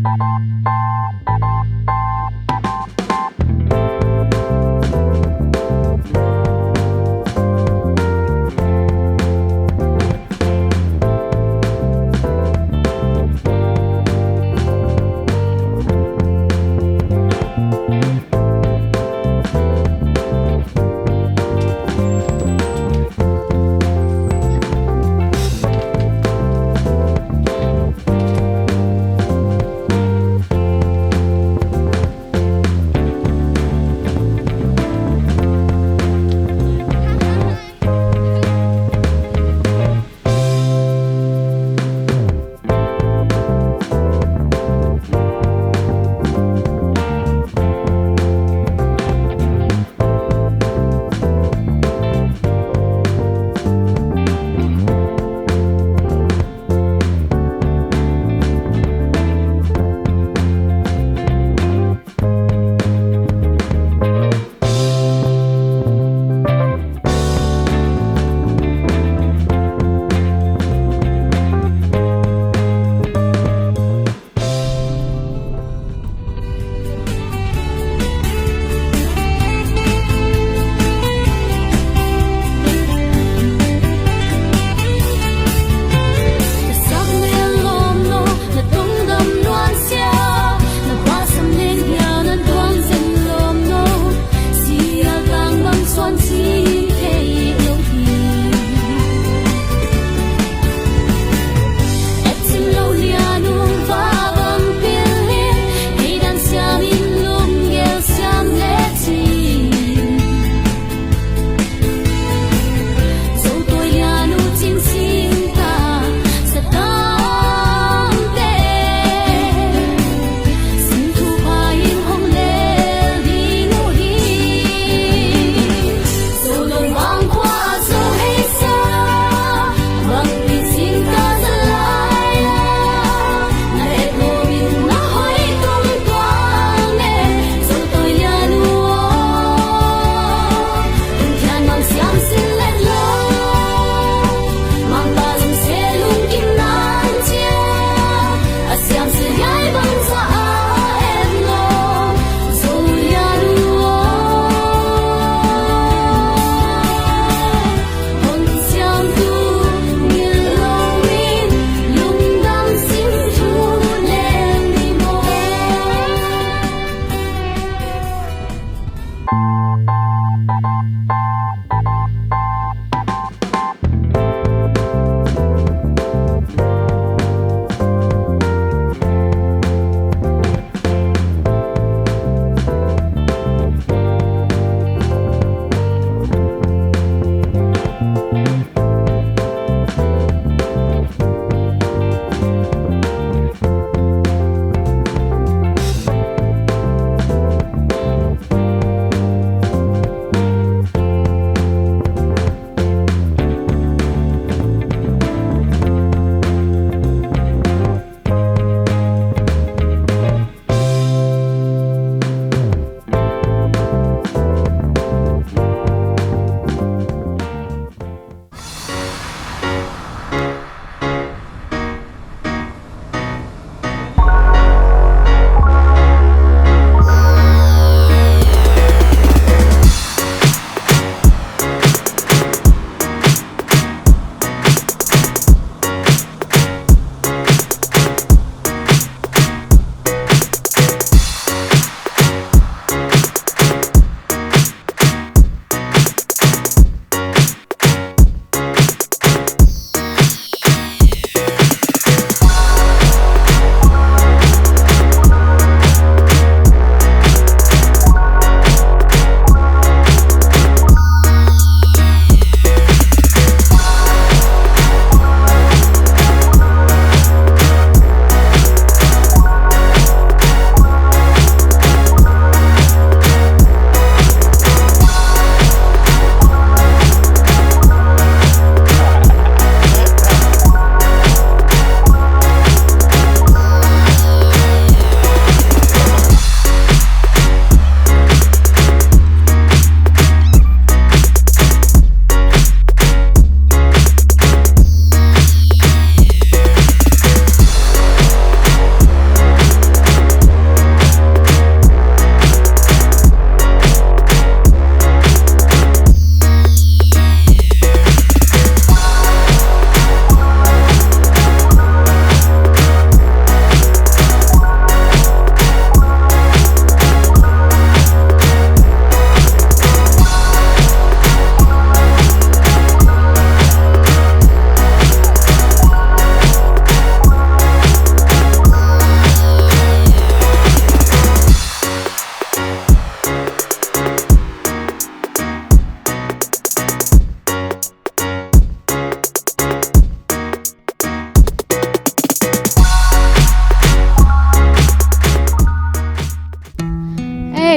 อ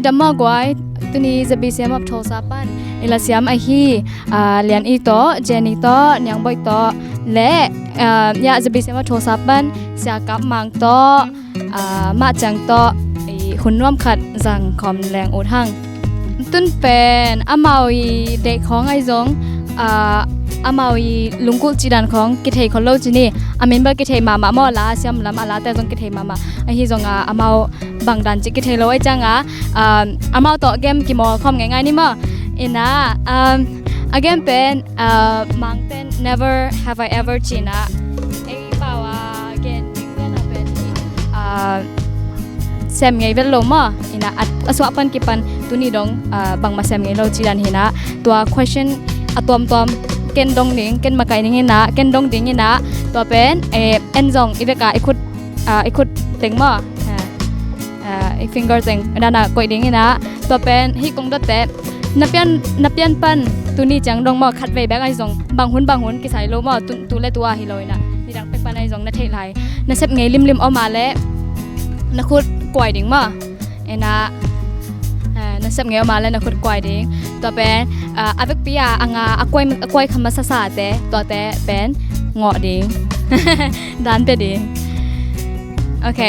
ดัมมากวยตัวนี้จะบีเซียมอับโทรศัพท์ปันลาเซียมไอฮีเลียนอีโตเจนี่โตเนียงบอยโตและยาจะบีเซียมอับโทรศัพท์ปันเสียกับมังโตมาจังโตหุ่นร่วมขัดจังคอมแรงอุทังตุนเป็นอามาวีเด็กของไอซงอามาวีลุงกุลจีดันของกิเทคนโลจีนี่อามินเบอร์กิเทมาหมอลาเซียมลำอาลาแต่ซงกิเทมาไอฮีซงอามาบังดันจิกิเทโลไอจังอามาต่อเกมกี่โมคอมง่ายๆนี่มั้งอินะเกมเป็นมังเป็น never have I ever จีนะไอป่าวเกมเป็นเซมไงเวลโลมาอินะสวัสดิ์กิปันตุนีดงบางมาเซมไงเราจีดันเห็นนะตัว question ตัวเกนดงดิ้งเกนมาไกดิ้งนะเกนดงดิ้งนะตัวเป็นเอ็นซองอีเวกาอีคุดเต็งมาอีฟิงเกอร์เต็งนั่นน่ะกอยดิ้งนะตัวเป็นฮิกงดัดเตะนับเปียนปันตัวนี้จังดงมาคัดไว้แบกไอซองบางหุ่นกิสายโลมาตัวเล่ตัวฮิโลนะนี่ดังเป็กปันไอซองนัดเทไลนัดเซฟไงริมออกมาแล้วนักขุดกอยดิ้งมานะนักเซฟไงออกมาแล้วนักขุดกอยดิ้งตัวเป็นอาเวกปีอกวยคำมาซาเตะตัวเตะเป็นงอดิ้งดันเตดิ้งโอเค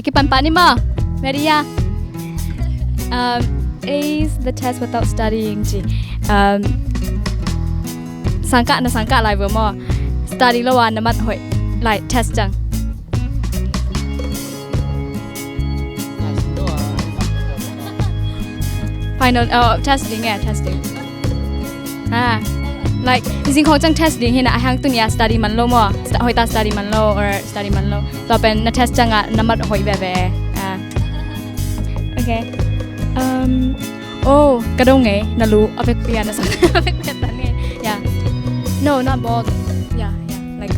คิดปันนี่มา ready ยะace the test without studying จีสังกัดอะไรเบอร์มอ study ละวันน้ำมันหอยไล่ test จังfinal testing testing like จริงๆเขาจัง testing เห็นนะหางตัวเนี้ย study มันโลมั้งหอยตา study มันโล or study มันโลต่อเป็น test จังอ่ะน้ำมันหอยแบบโอเคโอ้กระดงไงน่ารู้เอาไปเปลี่ยนนะสักเอาไปเปลี่ยนตันไง yeah no not bald yeah like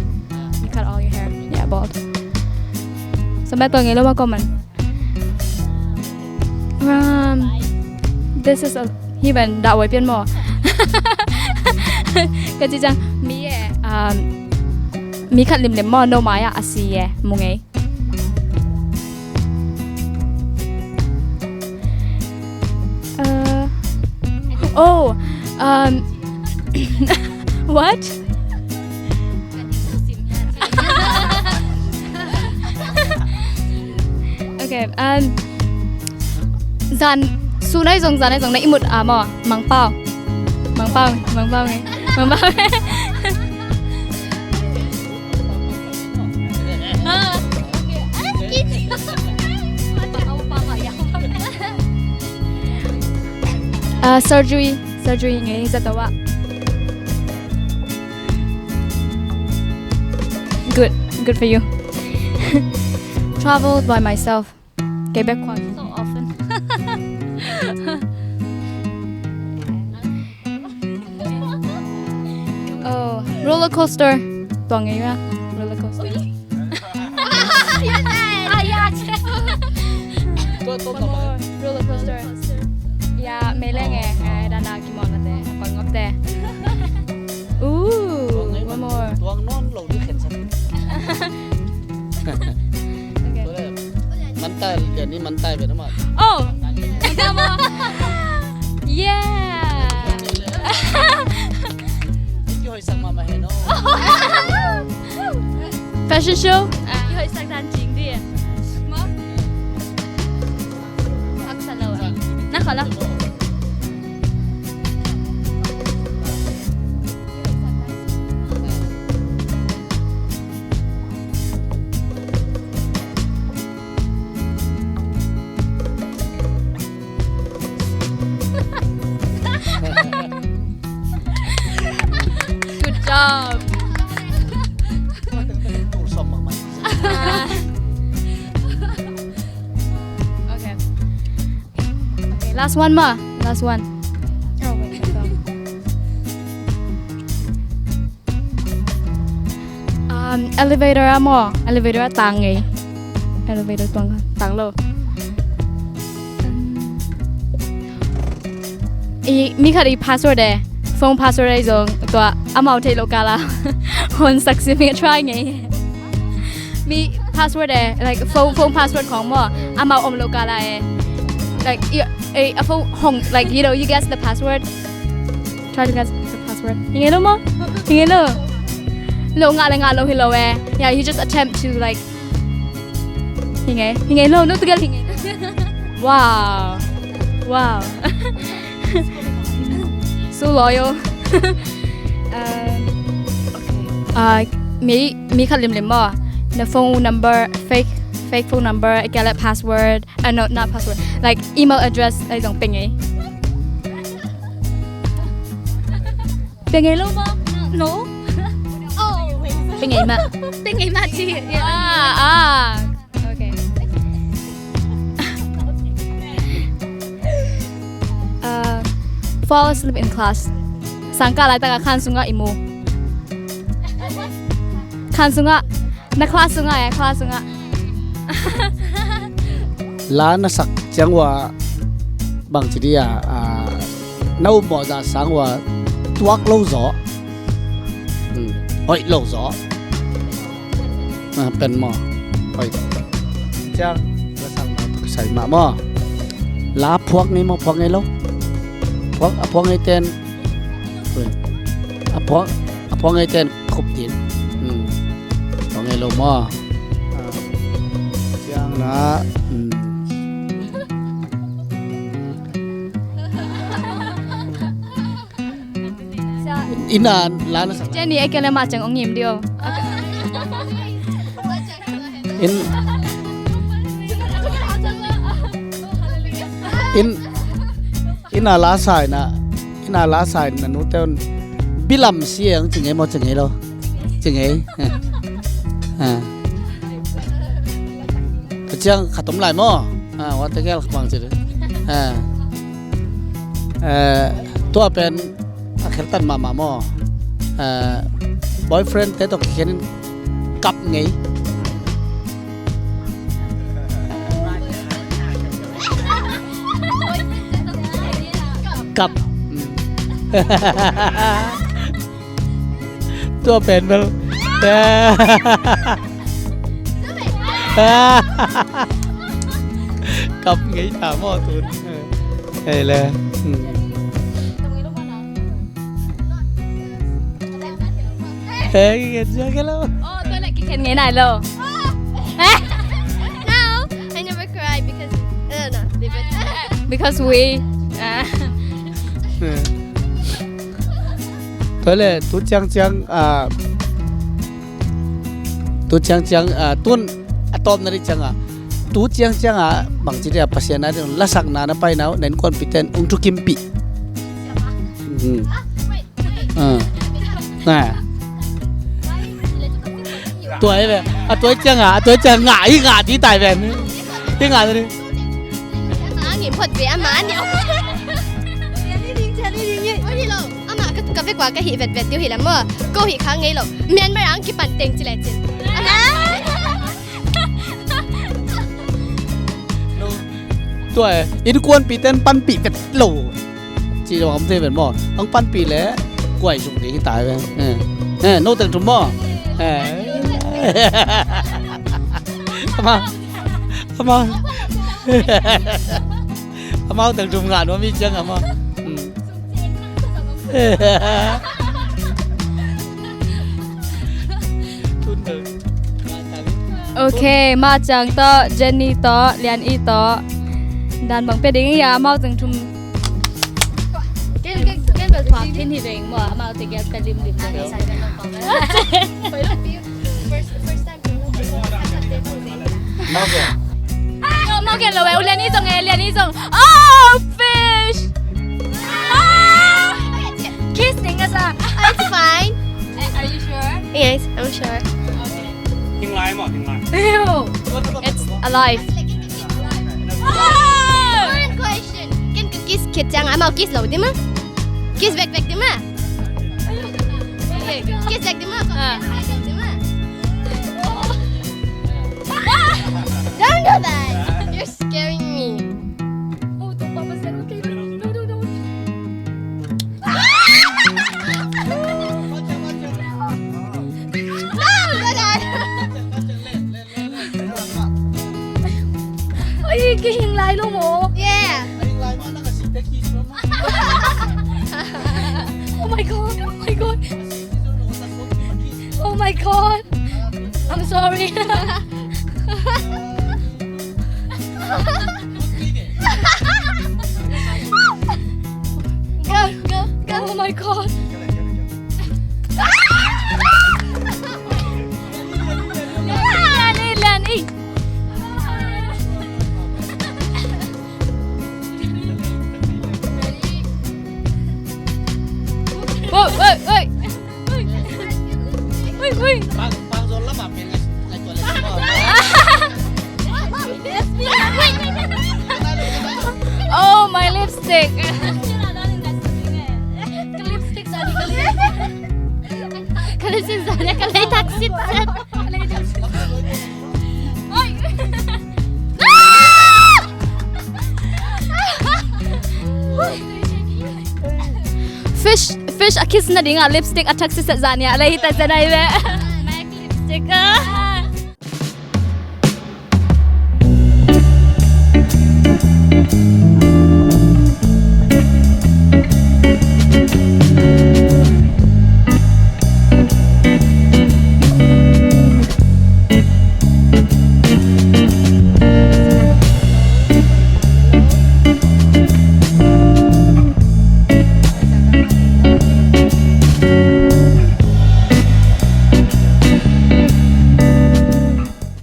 you cut all your hair yeah bald สมัยตัวไงแล้วว่าก็มัน this is a ที่เป็นดาวไว้เปลี่ยนหมอก็จริงจังมีขัดริมหม้อโนมาอาซีมุงไงwhat okay zan su nai zong nai imut mo mang paoไงsurgery ไงจะแต่ว่า good for you traveled by myself get back so often oh roller coaster ตัวไงวะ roller coaster ตัว roller coaster ยาไม่เล่นไงดานากิมอนนะแต่ก่อนงบแต่one more ตัวน้องเราดูเข็นสักมันตายเดี๋ยวนี้มันตายไปทั้งหมดโอ้มันตายมา yeah ย่อยสั่งมาเห็นเนาะ fashion show ย่อยสั่งดันจริงดิมั้งพักสโลว์น่าขอแล้วjob okay last one oh wait elevator elevator ตังไง elevator ตังโลมีค่ะอี password เด้phone password ไอ้ซงตัวอามาเทโลกาลาคนสักสิมี try ไงมี password เอ like phone password ของมั่วอามาอมโลกาลาเอ like a phone ห้อง like you guess the password try to guess the password ยังไงล่ะมั่วยังไงล่ะโลงาละงาโลฮิโลเอ yeah you just attempt to like ยังไงล่ะนึกตัวกันยังไงwow so loyal มีคำเล่มๆบ่ the phone number fake phone number ไอ้แกละ password no not password like email address ไอ้ตรงเป็นไงรู้บ่ no เป็นไงมาจีโอเคfall asleep in class สังกัดอะไรแต่กับคันสุงะอิมูคันสุงะนักคลาสสุงะคลาสสุงะล้านสักจังว่าบางทีเดียน้าหมอจะสั่งว่าตัวกลู่จ่อหอยลู่จ่อเป็นหมอหอยจังแล้วสั่งมาใส่มาหมอลาพวกนี้มาพวกไงลูกพวกไงเต้นพวกไงเต้นขบดินพวกไงลูกหมอจังนะอินานล้านสักเจนี่ไอ้แกละมาจังองยิมเดียวอินาลาสายนะนู้นเต้นบิลัมเสียงจึงไงมอจึงไงเราจึงไงเจียงขัดต้มไหลหม้อว่าแต่แก่บางจุดตัวเป็นเขตตันมาหม้อboyfriend แต่ต้องเขียนกับไงกับตัวเป็นแบบกับไงถามหม้อตุนเฮ้ยเลยเฮ้ยเกิดอะไรกันแล้วโอ้ตัวไหนกินไงไหนเลย No I never cry because no leave it because we ตัวเลยตุ๊จังตุนอะตอมนั่นจังตุ๊จังบางทีเดียภาษานั้นละสักนานไปนะเน้นคนพิเศษuntuk kimpiน่ะตัวไอ้แบบตัวจังหงายที่ตายแบบนี้ที่หงายตัวนี้阿年潑俾阿媽鳥，我哋咯，阿媽個咖啡掛個氣煏煏掉起來麼？高氣扛起咯，面咩人佢扮定之嚟真。ตัวอินกวนปีเต้นปั้นปีเป็ดโหลจีนผมเทเป็นบ่ต้องปั้นปีแล้วกล้วยสุกดีตายไปโน้ตแต่งถุงบ่มาแต่งถุงงานว่ามีเจ้ามาโอเคมาจังต่อเจนนี่ต่อเลียนอีต่อดันบังเป็ดดิ้งยาเมาจังทุ่มเก่งแบบความทิ้งที่เองบ่มาติแกแต่ริมเลยมาเก่งเลยเลียนอีส่งoh fish kissing us It's fine. are you sure Yes, I'm sure. ทิ้งไลน์หมดทิ้งไลน์ it's alive One question. Can you kiss kid Ciang? I'm out kiss low, di ma? Kiss back di ma? Kiss back di ma? Di ma? Don't do that. You're scaring me. oh don't papa said okay no cái hình lại luôn hả? Yeah. Oh my god, oh my god. Oh my god. I'm sorry. Go. Oh my god. Lian đi. Ôi. Bang zon lắm mà mình lại tuần Oh, my lipstick. Cái lipstick sao đi Cái xin giờ này cái lấy taxi thật. Ôi. Fish a kiss na dinga lipstick at taxi sa zania. Alay hita sa na ibe. Lipstick.